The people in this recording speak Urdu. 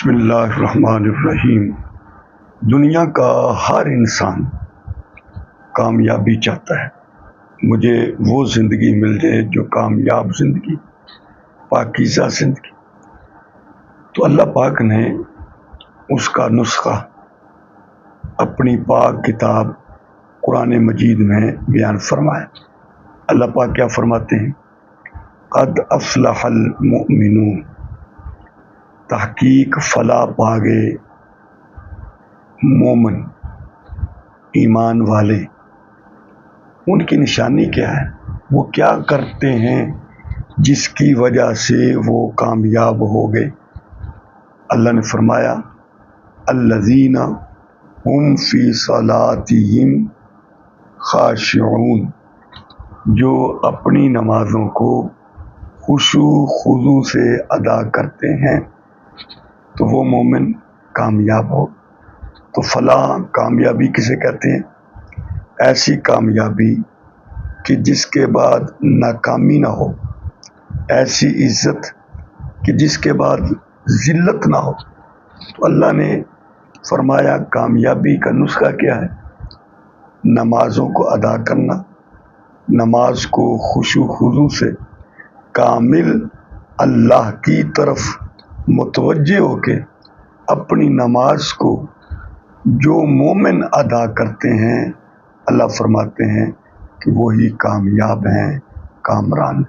بسم اللہ الرحمن الرحیم۔ دنیا کا ہر انسان کامیابی چاہتا ہے۔ مجھے وہ زندگی مل جائے جو کامیاب زندگی، پاکیزہ زندگی۔ تو اللہ پاک نے اس کا نسخہ اپنی پاک کتاب قرآن مجید میں بیان فرمایا۔ اللہ پاک کیا فرماتے ہیں؟ قد افلح المؤمنون، تحقیق فلاح پا گئے مومن، ایمان والے۔ ان کی نشانی کیا ہے؟ وہ کیا کرتے ہیں جس کی وجہ سے وہ کامیاب ہو گئے؟ اللہ نے فرمایا الذین ہم فی صلاتہم خاشعون، جو اپنی نمازوں کو خشوع خضوع سے ادا کرتے ہیں، تو وہ مومن کامیاب ہو۔ تو فلاح کامیابی کسے کہتے ہیں؟ ایسی کامیابی کہ جس کے بعد ناکامی نہ ہو، ایسی عزت کہ جس کے بعد ذلت نہ ہو۔ تو اللہ نے فرمایا کامیابی کا نسخہ کیا ہے؟ نمازوں کو ادا کرنا، نماز کو خشوع خضوع سے کامل اللہ کی طرف متوجہ ہو کے اپنی نماز کو جو مومن ادا کرتے ہیں، اللہ فرماتے ہیں کہ وہی کامیاب ہیں، کامران۔